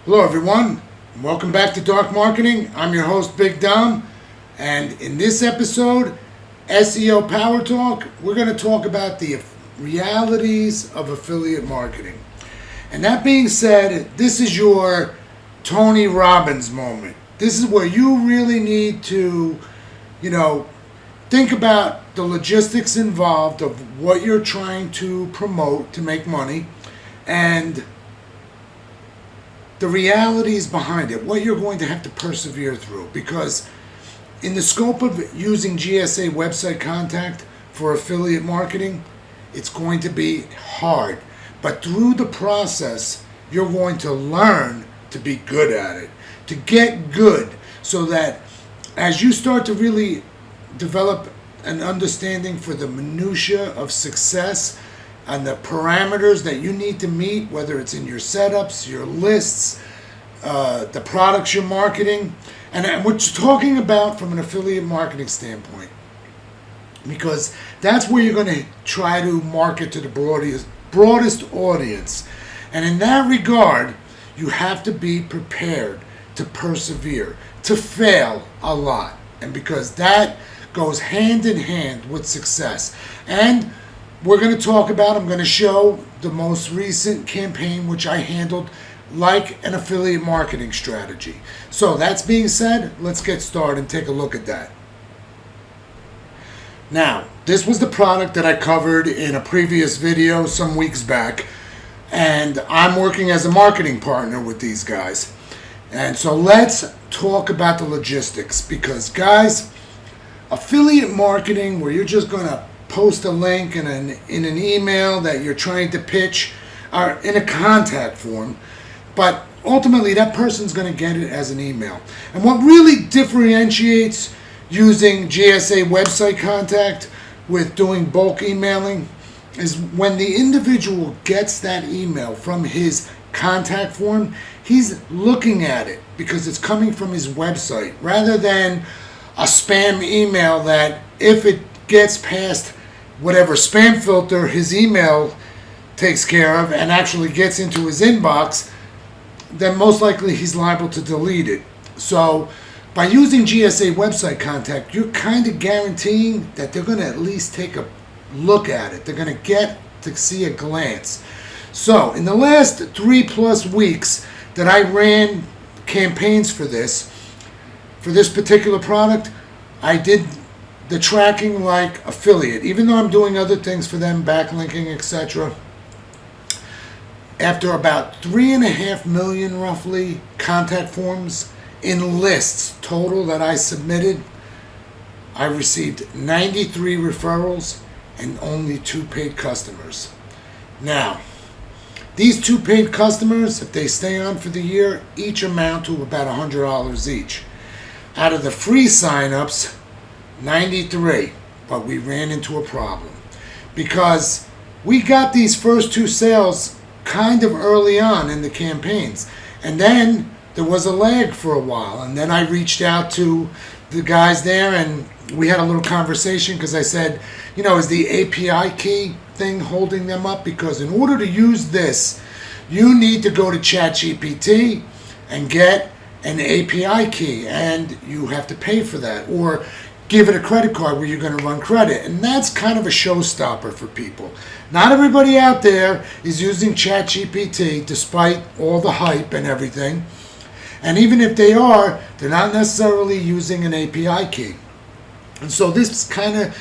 Hello everyone, welcome back to Dark Marketing. I'm your host Big Dom, and in this episode, SEO PowerTalk, we're going to talk about the realities of affiliate marketing. And that being said, this is your Tony Robbins moment. This is where you really need to, think about the logistics involved of what you're trying to promote to make money and the realities behind it, what you're going to have to persevere through. Because in the scope of using GSA website contact for affiliate marketing, it's going to be hard. But through the process, you're going to learn to be good at it, to get good, so that as you start to really develop an understanding for the minutia of success and the parameters that you need to meet, whether it's in your setups, your lists, the products you're marketing, and we're talking about from an affiliate marketing standpoint, because that's where you're going to try to market to the broadest audience. And in that regard, you have to be prepared to persevere, to fail a lot, and because that goes hand in hand with success. And we're going to talk about, I'm going to show the most recent campaign which I handled like an affiliate marketing strategy. So that's being said, let's get started and take a look at that. Now, this was the product that I covered in a previous video some weeks back, and I'm working as a marketing partner with these guys. And so let's talk about the logistics, because guys, affiliate marketing where you're just going to post a link in an email that you're trying to pitch or in a contact form, but ultimately that person's going to get it as an email. And what really differentiates using GSA website contact with doing bulk emailing is when the individual gets that email from his contact form, he's looking at it because it's coming from his website, rather than a spam email that if it gets past whatever spam filter his email takes care of and actually gets into his inbox, then most likely he's liable to delete it. So by using GSA website contact, you're kind of guaranteeing that they're going to at least take a look at it. They're going to get to see a glance. So in the last 3+ weeks that I ran campaigns for this particular product, I did the tracking like affiliate, even though I'm doing other things for them, backlinking, etc. After about 3.5 million roughly contact forms in lists total that I submitted, I received 93 referrals and only 2 paid customers. Now, these 2 paid customers, if they stay on for the year, each amount to about $100 each. Out of the free signups, 93, but we ran into a problem because we got these first 2 sales kind of early on in the campaigns, and then there was a lag for a while, and then I reached out to the guys there and we had a little conversation, because I said, is the API key thing holding them up? Because in order to use this, you need to go to ChatGPT and get an API key, and you have to pay for that, or give it a credit card where you're going to run credit. And that's kind of a showstopper for people. Not everybody out there is using ChatGPT, despite all the hype and everything. And even if they are, they're not necessarily using an API key. And so this kind of,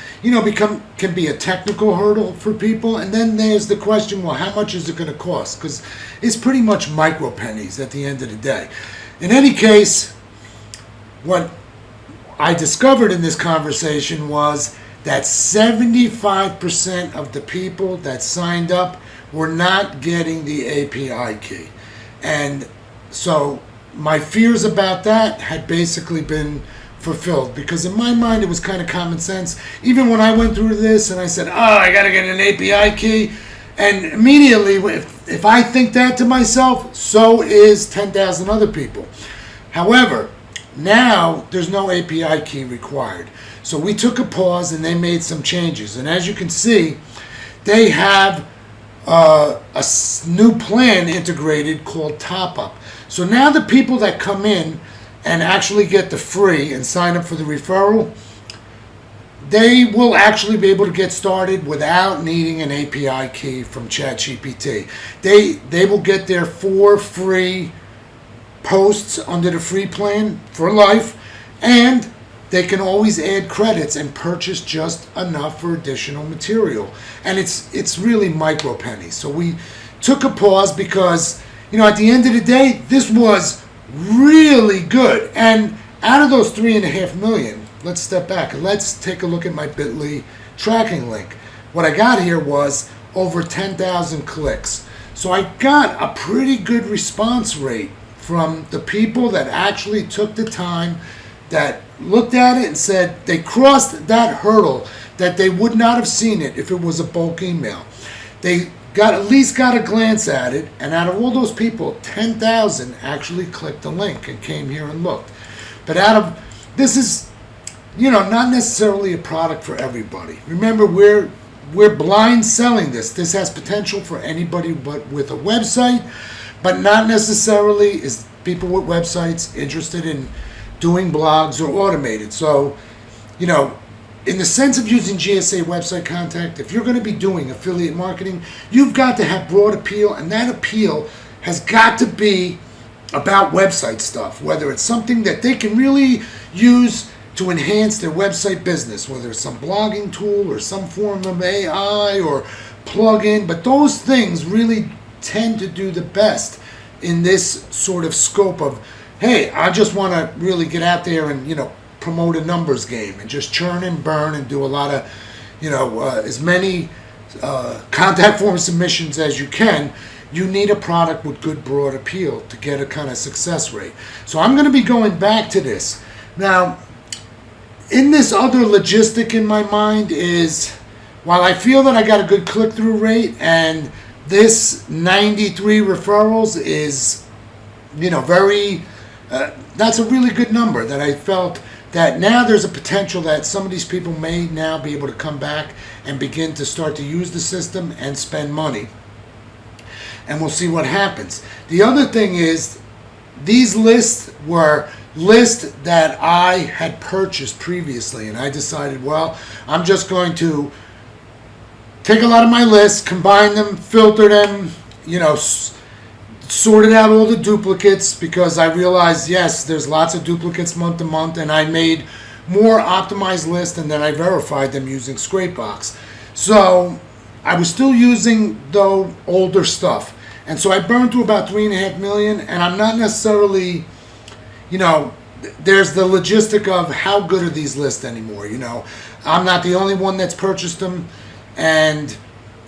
can be a technical hurdle for people. And then there's the question, well, how much is it going to cost? Because it's pretty much micro pennies at the end of the day. In any case, what I discovered in this conversation was that 75% of the people that signed up were not getting the API key. And so my fears about that had basically been fulfilled, because in my mind it was kind of common sense. Even when I went through this and I said, I got to get an API key, and immediately if I think that to myself, so is 10,000 other people. However, now there's no API key required. So we took a pause and they made some changes. And as you can see, they have new plan integrated called Top Up. So now the people that come in and actually get the free and sign up for the referral, they will actually be able to get started without needing an API key from ChatGPT. They will get their 4 free posts under the free plan for life, and they can always add credits and purchase just enough for additional material. And it's really micro pennies. So we took a pause because, at the end of the day, this was really good. And out of those 3.5 million, let's step back and let's take a look at my Bitly tracking link. What I got here was over 10,000 clicks. So I got a pretty good response rate from the people that actually took the time, that looked at it and said they crossed that hurdle, that they would not have seen it if it was a bulk email. They at least got a glance at it, and out of all those people, 10,000 actually clicked the link and came here and looked. But this is, not necessarily a product for everybody. Remember, we're blind selling this. This has potential for anybody but with a website, but not necessarily is people with websites interested in doing blogs or automated. So, in the sense of using GSA website contact, if you're going to be doing affiliate marketing, you've got to have broad appeal, and that appeal has got to be about website stuff, whether it's something that they can really use to enhance their website business, whether it's some blogging tool or some form of AI or plugin. But those things really tend to do the best in this sort of scope of, hey, I just want to really get out there and, promote a numbers game and just churn and burn and do a lot of, as many contact form submissions as you can. You need a product with good broad appeal to get a kind of success rate. So I'm going to be going back to this. Now, in this other logistic in my mind is, while I feel that I got a good click-through rate and this 93 referrals is, very, that's a really good number, that I felt that now there's a potential that some of these people may now be able to come back and begin to start to use the system and spend money. And we'll see what happens. The other thing is, these lists were lists that I had purchased previously, and I decided, well, I'm just going to take a lot of my lists, combine them, filter them, sorted out all the duplicates, because I realized, yes, there's lots of duplicates month to month, and I made more optimized lists, and then I verified them using Scrapebox. So I was still using, though, older stuff. And so I burned through about 3.5 million, and I'm not necessarily, there's the logistic of how good are these lists anymore. I'm not the only one that's purchased them, and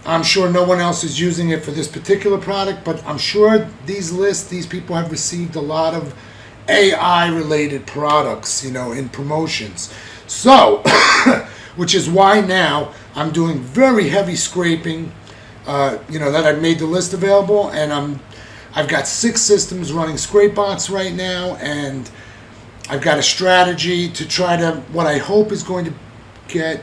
I'm sure no one else is using it for this particular product, but I'm sure these lists, these people have received a lot of AI-related products, in promotions. So, which is why now I'm doing very heavy scraping, that I've made the list available, and I've got 6 systems running Scrapebox right now, and I've got a strategy to try to, what I hope is going to get,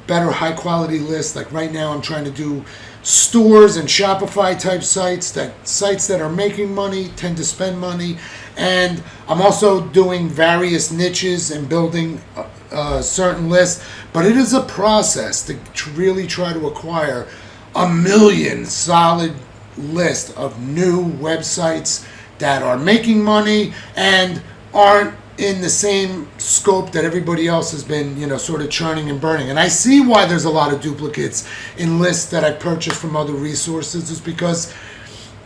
better high quality lists. Like right now I'm trying to do stores and Shopify type sites that are making money tend to spend money. And I'm also doing various niches and building certain lists. But it is a process to really try to acquire 1 million solid list of new websites that are making money and aren't in the same scope that everybody else has been, sort of churning and burning. And I see why there's a lot of duplicates in lists that I've purchased from other resources, is because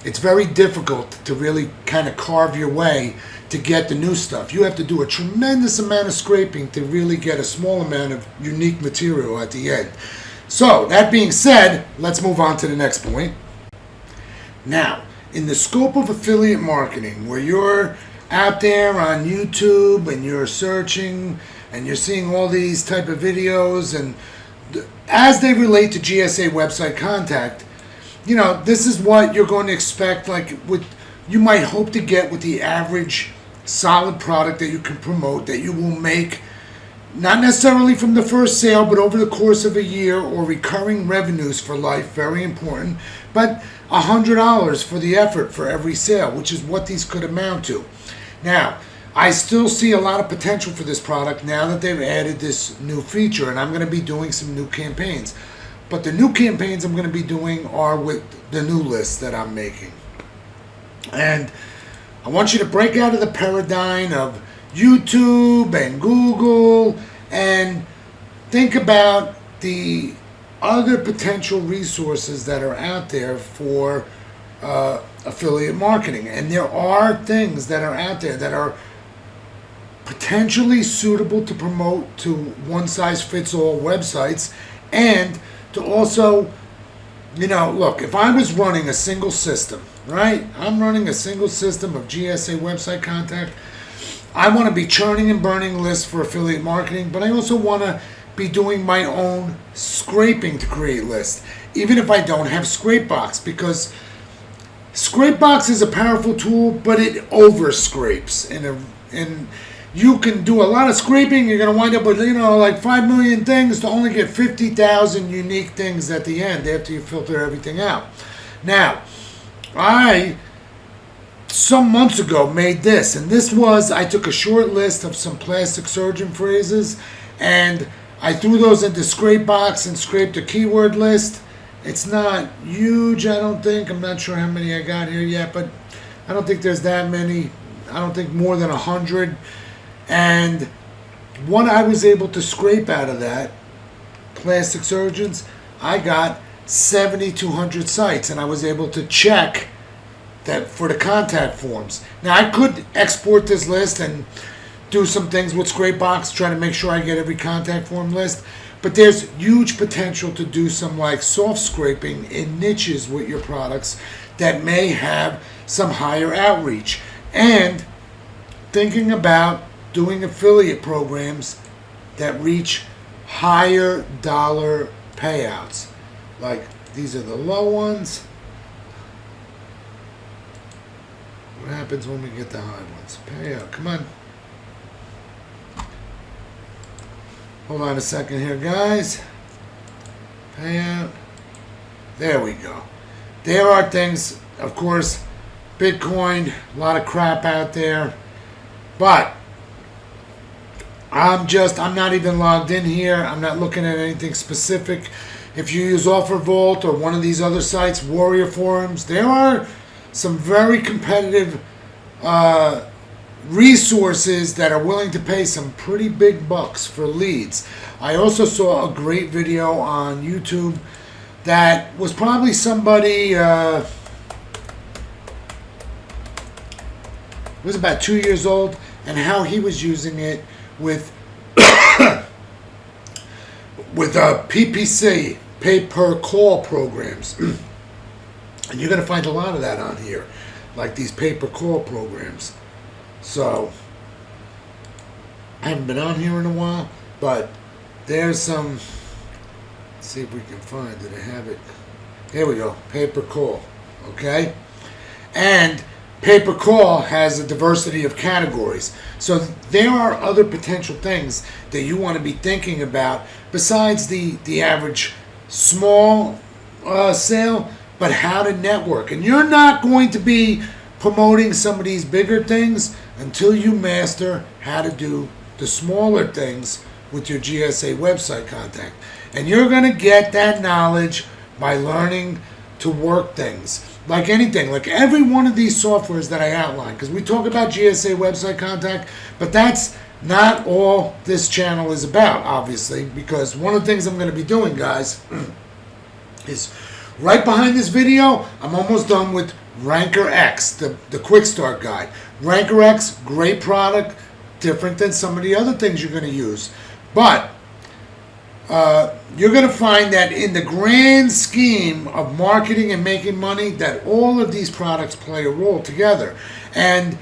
it's very difficult to really kind of carve your way to get the new stuff. You have to do a tremendous amount of scraping to really get a small amount of unique material at the end. So, that being said, let's move on to the next point. Now, in the scope of affiliate marketing, where you're out there on YouTube and you're searching and you're seeing all these type of videos, and as they relate to GSA website contact, this is what you're going to expect, you might hope to get with the average solid product that you can promote, that you will make not necessarily from the first sale, but over the course of a year, or recurring revenues for life, very important, but $100 for the effort for every sale, which is what these could amount to. Now, I still see a lot of potential for this product now that they've added this new feature, and I'm going to be doing some new campaigns. But the new campaigns I'm going to be doing are with the new list that I'm making. And I want you to break out of the paradigm of YouTube and Google and think about the other potential resources that are out there for affiliate marketing. And there are things that are out there that are potentially suitable to promote to one-size-fits-all websites, and to also, look, if I was running a single system, right? I'm running a single system of GSA website contact. I want to be churning and burning lists for affiliate marketing, but I also want to be doing my own scraping to create lists, even if I don't have Scrapebox, because Scrapebox is a powerful tool, but it over scrapes, and you can do a lot of scraping. You're going to wind up with, like 5 million things to only get 50,000 unique things at the end after you filter everything out. Now, I, some months ago, made this, and this was, I took a short list of some plastic surgeon phrases, and I threw those into Scrapebox and scraped a keyword list. It's not huge, I don't think. I'm not sure how many I got here yet, but I don't think there's that many. I don't think more than 100. And what I was able to scrape out of that, plastic surgeons, I got 7,200 sites, and I was able to check that for the contact forms. Now, I could export this list and do some things with Scrapebox, try to make sure I get every contact form list, but there's huge potential to do some like soft scraping in niches with your products that may have some higher outreach, and thinking about doing affiliate programs that reach higher dollar payouts. Like, these are the low ones. What happens when we get the high ones? Payout, come on. Hold on a second here, guys. Payout. There we go. There are things, of course, Bitcoin, a lot of crap out there, but I'm not even logged in here. I'm not looking at anything specific. If you use OfferVault or one of these other sites, Warrior Forums, there are some very competitive resources that are willing to pay some pretty big bucks for leads. I also saw a great video on YouTube that was probably somebody, it was about 2 years old, and how he was using it with with PPC, pay per call programs. And you're going to find a lot of that on here, like these pay per call programs. So I haven't been on here in a while, but there's some. Let's see if we can find it. I have it. Here we go. Pay per call. Okay, and pay per call has a diversity of categories. So there are other potential things that you want to be thinking about besides the average small sale, but how to network. And you're not going to be promoting some of these bigger things until you master how to do the smaller things with your GSA website contact. And you're going to get that knowledge by learning to work things. Like anything, like every one of these softwares that I outlined, because we talk about GSA website contact, but that's not all this channel is about, obviously, because one of the things I'm going to be doing, guys, is right behind this video, I'm almost done with Ranker X, the quick start guide. Ranker X, great product, different than some of the other things you're going to use. But you're going to find that in the grand scheme of marketing and making money, that all of these products play a role together. And,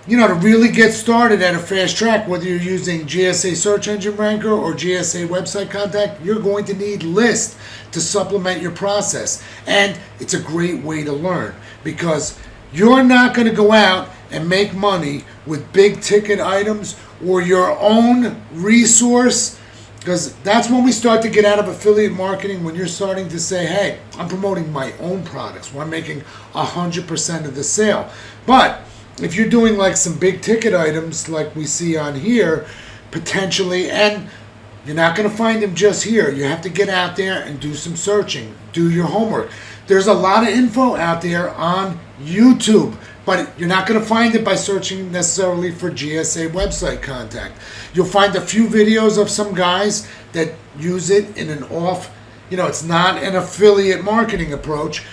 to really get started at a fast track, whether you're using GSA Search Engine Ranker or GSA Website Contact, you're going to need lists to supplement your process. And it's a great way to learn, because you're not going to go out and make money with big ticket items or your own resource, because that's when we start to get out of affiliate marketing, when you're starting to say, hey, I'm promoting my own products, where I'm making 100% of the sale. But if you're doing like some big ticket items like we see on here, potentially, and you're not going to find them just here. You have to get out there and do some searching, do your homework. There's a lot of info out there on YouTube, but you're not going to find it by searching necessarily for GSA website contact. You'll find a few videos of some guys that use it in an off, it's not an affiliate marketing approach.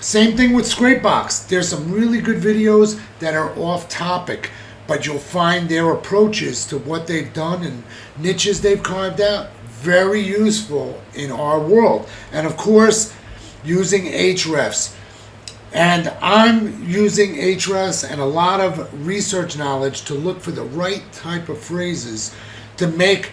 Same thing with Scrapebox. There's some really good videos that are off topic, but you'll find their approaches to what they've done and niches they've carved out very useful in our world. And of course, using Ahrefs. And I'm using Ahrefs and a lot of research knowledge to look for the right type of phrases to make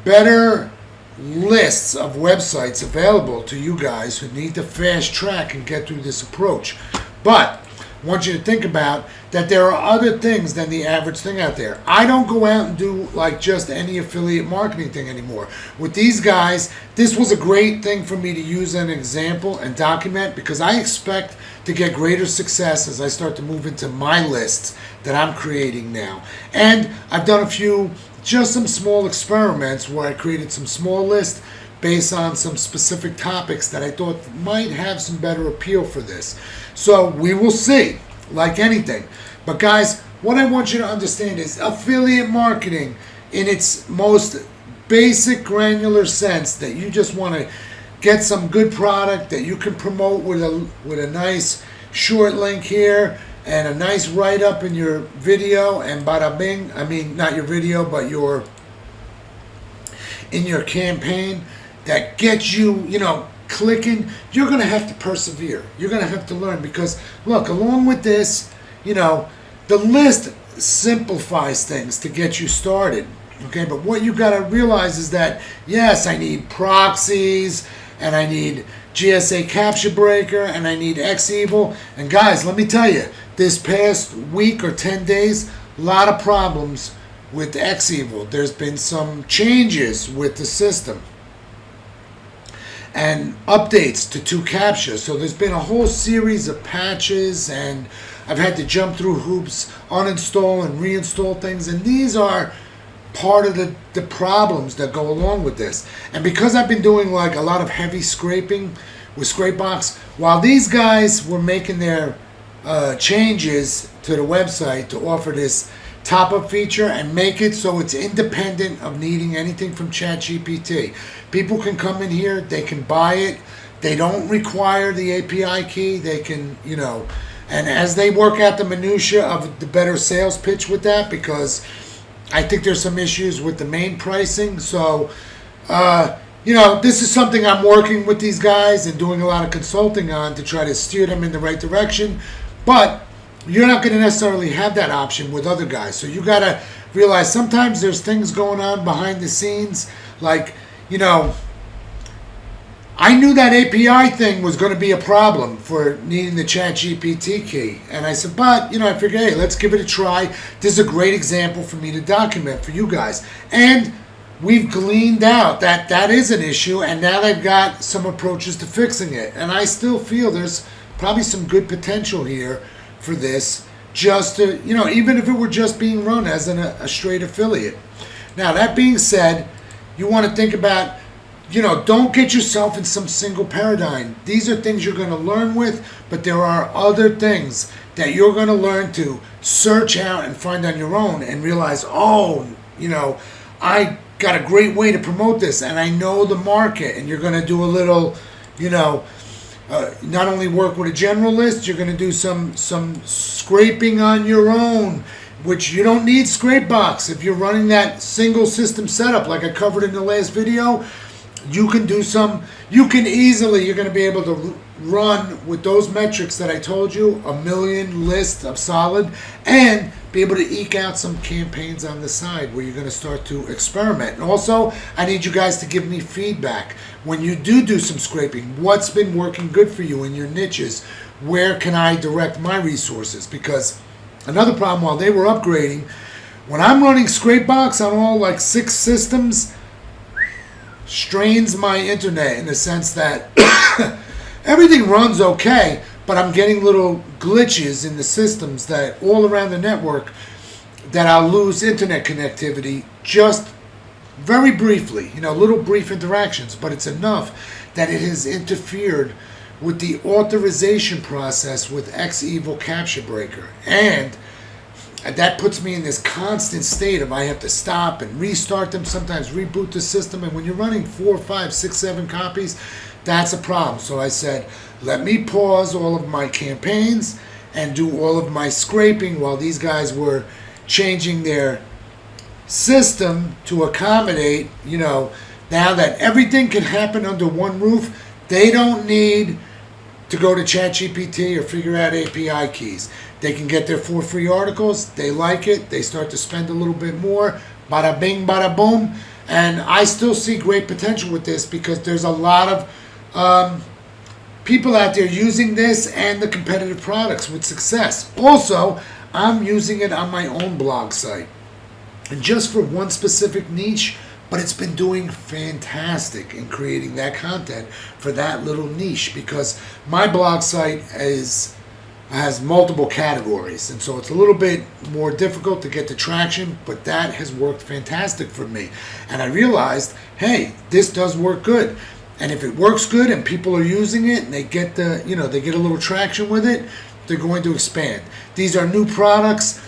better lists of websites available to you guys who need to fast track and get through this approach. But I want you to think about that there are other things than the average thing out there. I don't go out and do like just any affiliate marketing thing anymore. With these guys, this was a great thing for me to use an example and document, because I expect to get greater success as I start to move into my lists that I'm creating now. And I've done just some small experiments where I created some small lists based on some specific topics that I thought might have some better appeal for this. So we will see, like anything. But guys, what I want you to understand is affiliate marketing in its most basic granular sense, that you just want to get some good product that you can promote with a nice short link here and a nice write-up in your video, and bada bing, not your video, but in your campaign, that gets you, clicking. You're going to have to persevere. You're going to have to learn, because look, along with this, the list simplifies things to get you started. Okay, but what you got to realize is that, yes, I need proxies, and I need GSA Capture Breaker, and I need X-Evil. And guys, let me tell you, this past week or 10 days, a lot of problems with X-Evil. There's been some changes with the system and updates to 2 captcha. So there's been a whole series of patches, and I've had to jump through hoops, uninstall and reinstall things, and these are part of the problems that go along with this. And because I've been doing like a lot of heavy scraping with Scrapebox, while these guys were making their changes to the website to offer this top-up feature and make it so it's independent of needing anything from ChatGPT. People can come in here, they can buy it, they don't require the API key, they can, and as they work out the minutia of the better sales pitch with that, because I think there's some issues with the main pricing, so, this is something I'm working with these guys and doing a lot of consulting on to try to steer them in the right direction, but you're not going to necessarily have that option with other guys. So you got to realize sometimes there's things going on behind the scenes. Like, I knew that API thing was going to be a problem for needing the ChatGPT key. And I said, but, I figured, hey, let's give it a try. This is a great example for me to document for you guys. And we've gleaned out that that is an issue. And now they've got some approaches to fixing it. And I still feel there's probably some good potential here for this, just to, even if it were just being run as a straight affiliate. Now, that being said, you want to think about, don't get yourself in some single paradigm. These are things you're going to learn with, but there are other things that you're going to learn to search out and find on your own and realize, I got a great way to promote this, and I know the market, and you're going to do a little, not only work with a general list, you're going to do some scraping on your own, which you don't need Scrapebox. If you're running that single system setup like I covered in the last video, you can do you're going to be able to run with those metrics that I told you, 1 million list of solid, and be able to eke out some campaigns on the side where you're going to start to experiment. And also, I need you guys to give me feedback. When you do some scraping, what's been working good for you in your niches? Where can I direct my resources? Because another problem while they were upgrading When I'm running Scrapebox on all like 6 systems, strains my internet in the sense that everything runs okay, but I'm getting little glitches in the systems that all around the network that I'll lose internet connectivity just very briefly, little brief interactions, but it's enough that it has interfered with the authorization process with XEvil Capture Breaker. And that puts me in this constant state of I have to stop and restart them, sometimes reboot the system. And when you're running 4, 5, 6, 7 copies, that's a problem. So I said, let me pause all of my campaigns and do all of my scraping while these guys were changing their system to accommodate, now that everything can happen under one roof, they don't need to go to ChatGPT or figure out API keys. They can get their 4 free articles. They like it. They start to spend a little bit more. Bada bing, bada boom. And I still see great potential with this because there's a lot of people out there using this and the competitive products with success. Also, I'm using it on my own blog site. And just for one specific niche, but it's been doing fantastic in creating that content for that little niche because my blog site has multiple categories, and so it's a little bit more difficult to get the traction, but that has worked fantastic for me. And I realized, hey, this does work good. And if it works good and people are using it and they get they get a little traction with it, they're going to expand. These are new products.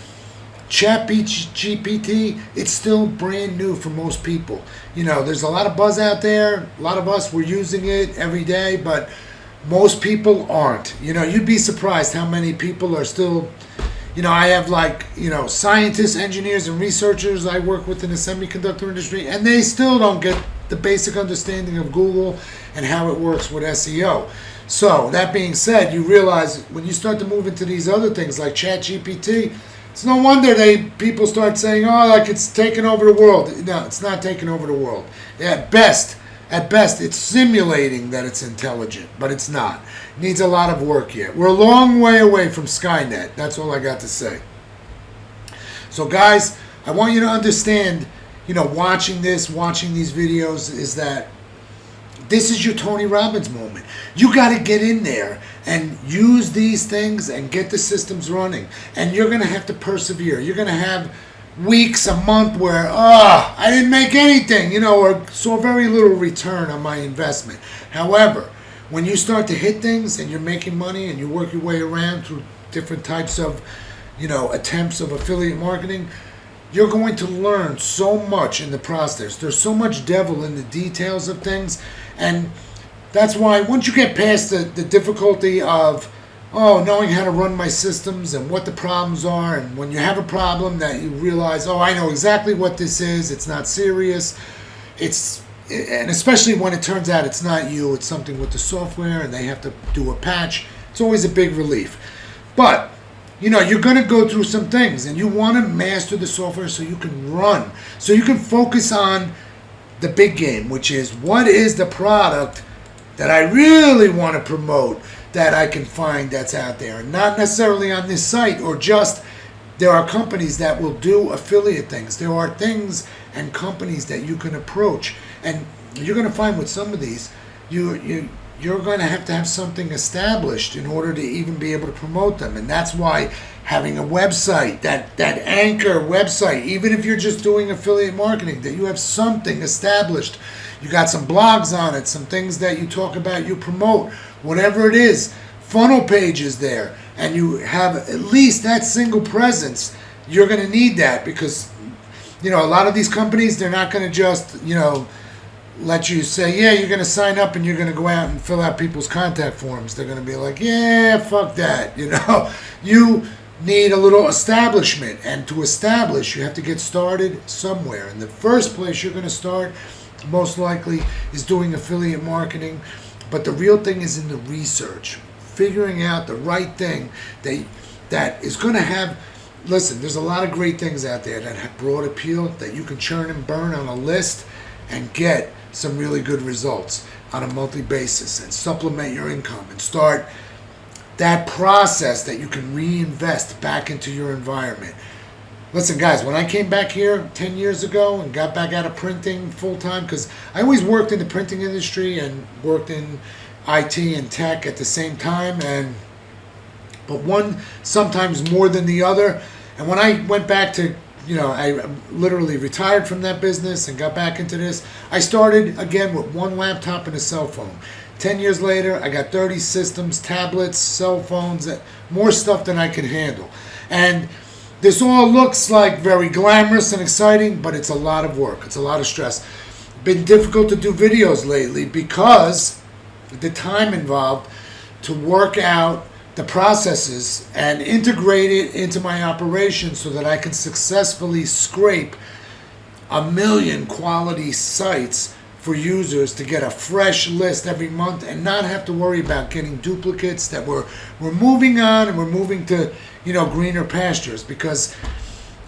ChatGPT, it's still brand new for most people. There's a lot of buzz out there. A lot of us, we're using it every day, but most people aren't. You'd be surprised how many people are still, I have scientists, engineers, and researchers I work with in the semiconductor industry, and they still don't get the basic understanding of Google and how it works with SEO. So, that being said, you realize when you start to move into these other things like ChatGPT, it's no wonder people start saying, it's taking over the world. No, it's not taking over the world. At best, it's simulating that it's intelligent, but it's not. It needs a lot of work yet. We're a long way away from Skynet. That's all I got to say. So, guys, I want you to understand, watching these videos is that this is your Tony Robbins moment. You got to get in there and use these things and get the systems running. And you're going to have to persevere. You're going to have weeks, a month where, I didn't make anything, or saw very little return on my investment. However, when you start to hit things and you're making money and you work your way around through different types of, attempts of affiliate marketing, you're going to learn so much in the process. There's so much devil in the details of things. And that's why once you get past the difficulty of, knowing how to run my systems and what the problems are, and when you have a problem that you realize, I know exactly what this is, it's not serious, and especially when it turns out it's not you, it's something with the software and they have to do a patch, it's always a big relief. But you're going to go through some things and you want to master the software so you can run, so you can focus on the big game, which is what is the product that I really want to promote that I can find that's out there, and not necessarily on this site, or just there are companies that will do affiliate things. There are things and companies that you can approach, and you're going to find with some of these, you're going to have something established in order to even be able to promote them. And that's why having a website, that anchor website, even if you're just doing affiliate marketing, that you have something established. You got some blogs on it, some things that you talk about, you promote, whatever it is, funnel pages there, and you have at least that single presence. You're going to need that because, a lot of these companies, they're not going to just, let you say, yeah, you're going to sign up and you're going to go out and fill out people's contact forms. They're going to be like, yeah, fuck that. You need a little establishment, and to establish, you have to get started somewhere. And the first place you're going to start, most likely, is doing affiliate marketing. But the real thing is in the research, figuring out the right thing that is going to have. Listen, there's a lot of great things out there that have broad appeal that you can churn and burn on a list and get some really good results on a monthly basis and supplement your income and start that process that you can reinvest back into your environment. Listen, guys, when I came back here 10 years ago and got back out of printing full time, because I always worked in the printing industry and worked in IT and tech at the same time, but one sometimes more than the other. And when I went back to, I literally retired from that business and got back into this, I started again with one laptop and a cell phone. 10 years later, I got 30 systems, tablets, cell phones, more stuff than I could handle. And this all looks like very glamorous and exciting, but it's a lot of work. It's a lot of stress. Been difficult to do videos lately because the time involved to work out the processes and integrate it into my operation so that I can successfully scrape 1 million quality sites for users to get a fresh list every month and not have to worry about getting duplicates that we're moving on and we're moving to, greener pastures, because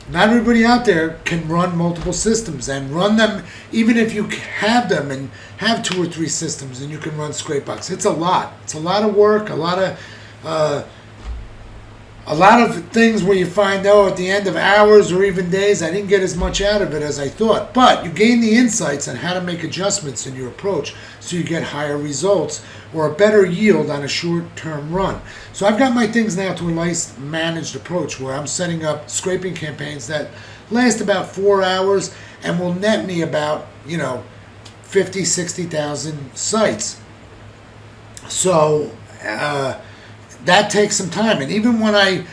not everybody out there can run multiple systems and run them, even if you have them and have 2 or 3 systems and you can run Scrapebox. It's a lot. It's a lot of work, a lot of things where you find out at the end of hours or even days, I didn't get as much out of it as I thought. But you gain the insights on how to make adjustments in your approach so you get higher results or a better yield on a short-term run. So I've got my things now to a nice managed approach where I'm setting up scraping campaigns that last about 4 hours and will net me about, 50, 60,000 sites. So that takes some time. And even when I,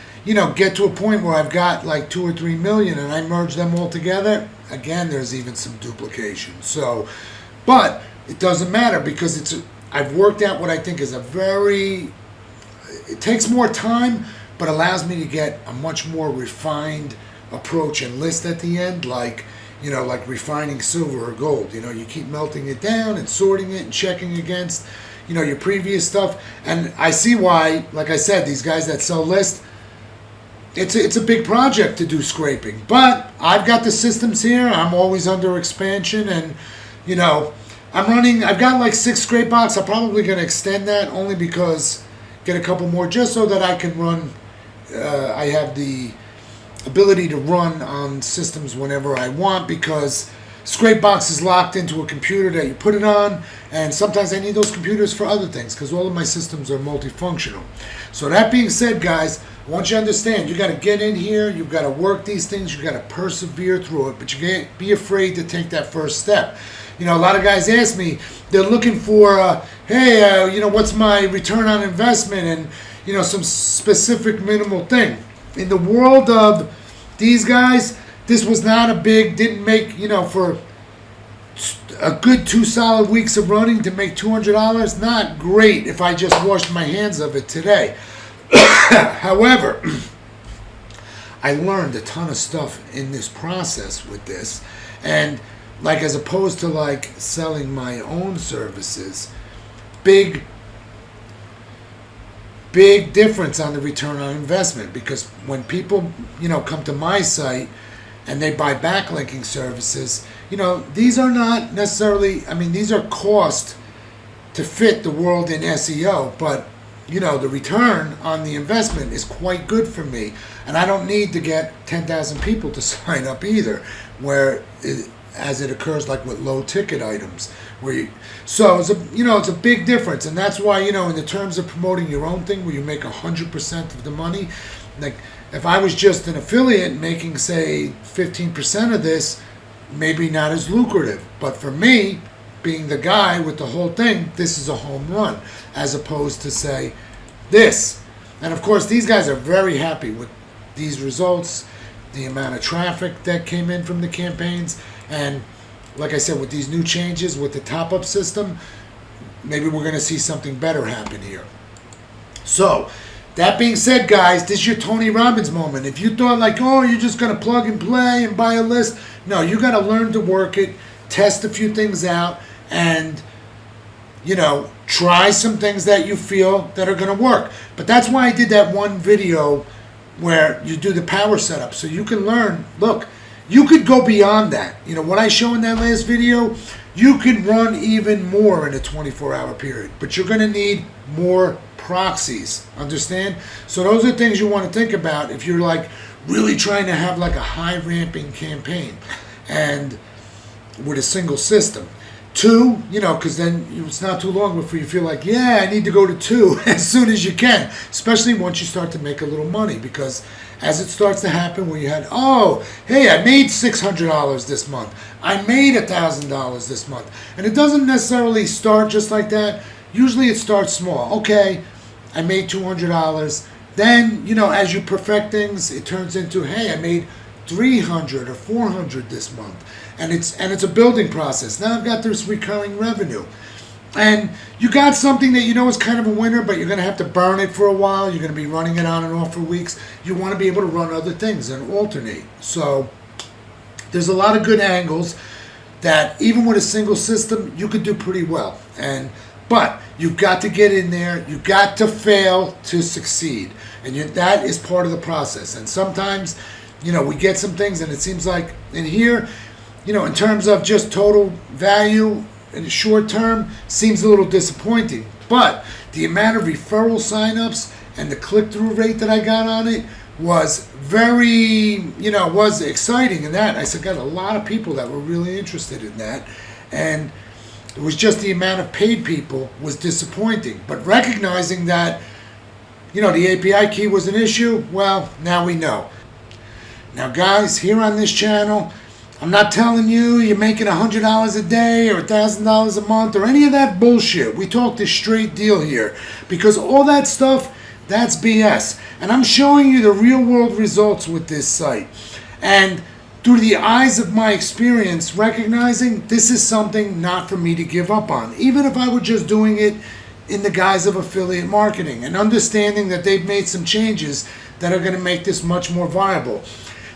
get to a point where I've got like 2 or 3 million and I merge them all together, again, there's even some duplication. So, but it doesn't matter because I've worked out what I think is it takes more time, but allows me to get a much more refined approach and list at the end, like refining silver or gold. You keep melting it down and sorting it and checking against, your previous stuff. And I see why, like I said, these guys that sell lists, it's a big project to do scraping. But I've got the systems here. I'm always under expansion, and I've got like 6 Scrapebox. I'm probably going to extend that only because get a couple more just so that I can run. I have the ability to run on systems whenever I want, because Scrapebox is locked into a computer that you put it on, and sometimes I need those computers for other things because all of my systems are multifunctional. So that being said, guys, I want you to understand, you got to get in here, you've got to work these things, you got to persevere through it, but you can't be afraid to take that first step. A lot of guys ask me, they're looking for, hey, what's my return on investment and, some specific minimal thing. In the world of these guys, this was not a big, didn't make, for a good 2 solid weeks of running to make $200, not great if I just washed my hands of it today. However, I learned a ton of stuff in this process with this, and like as opposed to like selling my own services, big difference on the return on investment, because when people, come to my site and they buy backlinking services, these are not necessarily, these are cost to fit the world in SEO, but the return on the investment is quite good for me, and I don't need to get 10,000 people to sign up either, as it occurs like with low ticket items. So it's a big difference, and that's why in the terms of promoting your own thing where you make 100% of the money, like if I was just an affiliate making say 15% of this, maybe not as lucrative. But for me, being the guy with the whole thing, this is a home run, as opposed to say this. And of course, these guys are very happy with these results, the amount of traffic that came in from the campaigns, and like I said, with these new changes with the top-up system, maybe we're going to see something better happen here. So, that being said, guys, this is your Tony Robbins moment. If you thought like, oh, you're just going to plug and play and buy a list, no, you got to learn to work it, test a few things out, and, try some things that you feel that are going to work. But that's why I did that one video where you do the power setup, so you can learn, look, you could go beyond that. What I show in that last video, you could run even more in a 24-hour period, but you're going to need more proxies. Understand? So those are things you want to think about if you're like really trying to have like a high ramping campaign and with a single system. 2, because then it's not too long before you feel like, yeah, I need to go to 2 as soon as you can, especially once you start to make a little money, because as it starts to happen where you had, oh, hey, I made $600 this month. I made $1,000 this month. And it doesn't necessarily start just like that. Usually it starts small. Okay, I made $200. Then, as you perfect things, it turns into, hey, I made $300 or $400 this month. And it's a building process. Now I've got this recurring revenue. And you got something that is kind of a winner, but you're going to have to burn it for a while. You're going to be running it on and off for weeks. You want to be able to run other things and alternate. So there's a lot of good angles that even with a single system, you could do pretty well. But you've got to get in there. You've got to fail to succeed. And that is part of the process. And sometimes, we get some things and it seems like in here, in terms of just total value in the short term, seems a little disappointing. But the amount of referral signups and the click-through rate that I got on it was very, was exciting in that. I got a lot of people that were really interested in that. And it was just the amount of paid people was disappointing. But recognizing that, the API key was an issue, well, now we know. Now, guys, here on this channel, I'm not telling you you're making $100 a day or $1,000 a month or any of that bullshit. We talk the straight deal here, because all that stuff, that's BS. And I'm showing you the real world results with this site. And through the eyes of my experience, recognizing this is something not for me to give up on, even if I were just doing it in the guise of affiliate marketing, and understanding that they've made some changes that are going to make this much more viable.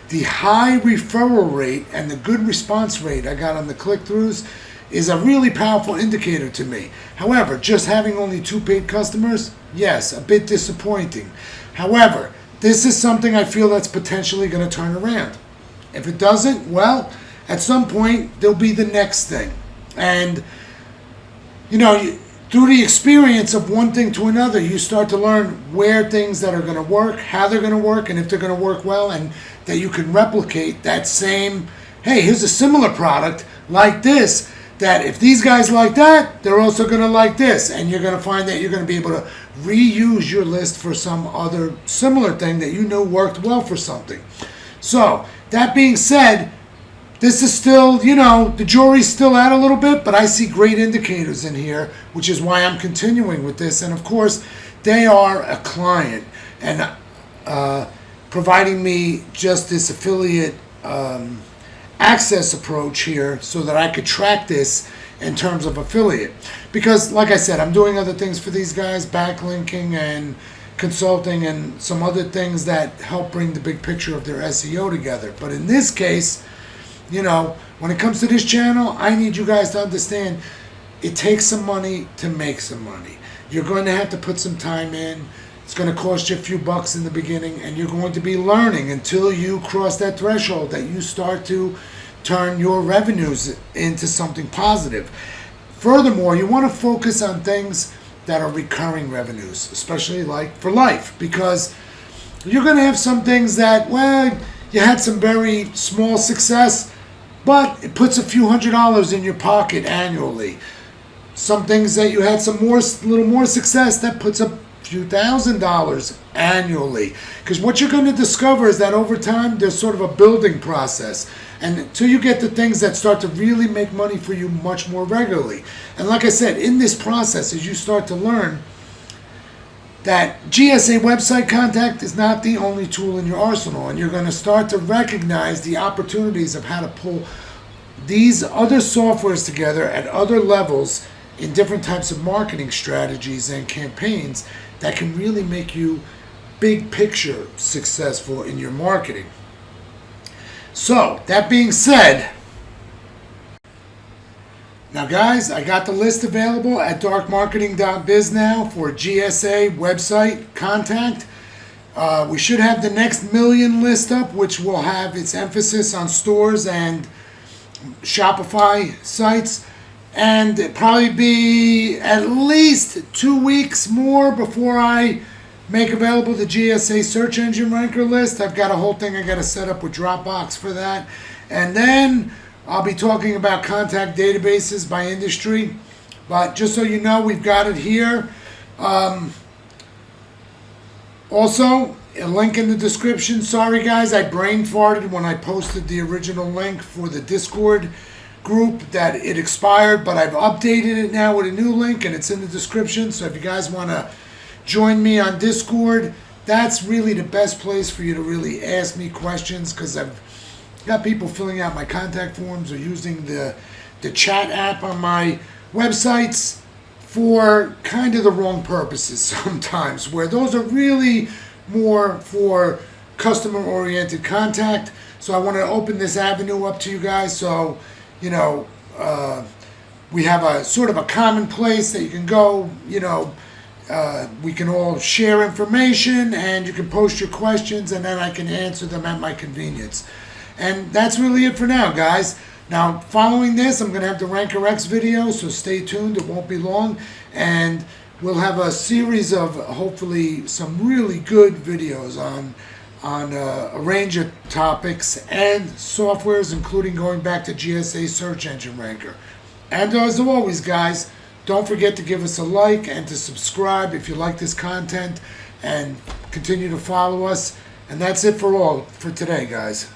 The high referral rate and the good response rate I got on the click-throughs is a really powerful indicator to me. However, just having only 2 paid customers, yes, a bit disappointing. However, this is something I feel that's potentially going to turn around. If it doesn't, well, at some point, there'll be the next thing. And, through the experience of one thing to another, you start to learn where things that are going to work, how they're going to work, and if they're going to work well, and that you can replicate that same, hey, here's a similar product like this, that if these guys like that, they're also going to like this. And you're going to find that you're going to be able to reuse your list for some other similar thing that worked well for something. So, that being said, this is still, the jury's still out a little bit, but I see great indicators in here, which is why I'm continuing with this. And of course, they are a client and providing me just this affiliate access approach here so that I could track this in terms of affiliate. Because, like I said, I'm doing other things for these guys, backlinking and consulting and some other things that help bring the big picture of their SEO together. But in this case, when it comes to this channel, I need you guys to understand it takes some money to make some money. You're going to have to put some time in. It's going to cost you a few bucks in the beginning, and you're going to be learning until you cross that threshold that you start to turn your revenues into something positive. Furthermore, you want to focus on things that are recurring revenues, especially like for life, because you're going to have some things that, well, you had some very small success, but it puts a few $100s in your pocket annually. Some things that you had little more success, that puts a few $1,000s annually. Because what you're going to discover is that over time, there's sort of a building process. And until you get the things that start to really make money for you much more regularly. And like I said, in this process, as you start to learn that GSA website contact is not the only tool in your arsenal, and you're going to start to recognize the opportunities of how to pull these other softwares together at other levels in different types of marketing strategies and campaigns that can really make you big picture successful in your marketing. So, that being said, now guys, I got the list available at darkmarketing.biz now for GSA website contact. We should have the next million list up, which will have its emphasis on stores and Shopify sites. and it'll probably be at least 2 weeks more before I make available the GSA search engine ranker list. I've got a whole thing I got to set up with Dropbox for that. And then I'll be talking about contact databases by industry. But just so you know, we've got it here. Also, a link in the description. Sorry guys, I brain farted when I posted the original link for the Discord group that it expired, but I've updated it now with a new link and it's in the description. So if you guys want to join me on Discord, that's really the best place for you to really ask me questions, because I've got people filling out my contact forms or using the chat app on my websites for kind of the wrong purposes sometimes, where those are really more for customer oriented contact. So I want to open this avenue up to you guys, so you know, we have a sort of a common place that you can go, you know, we can all share information and you can post your questions and then I can answer them at my convenience. And that's really it for now, guys. Now, following this, I'm going to have the Ranker X video, so stay tuned. It won't be long. And we'll have a series of, hopefully, some really good videos on a range of topics and softwares, including going back to GSA search engine ranker. And as always, guys, don't forget to give us a like and to subscribe if you like this content, and continue to follow us. And that's it for today, guys.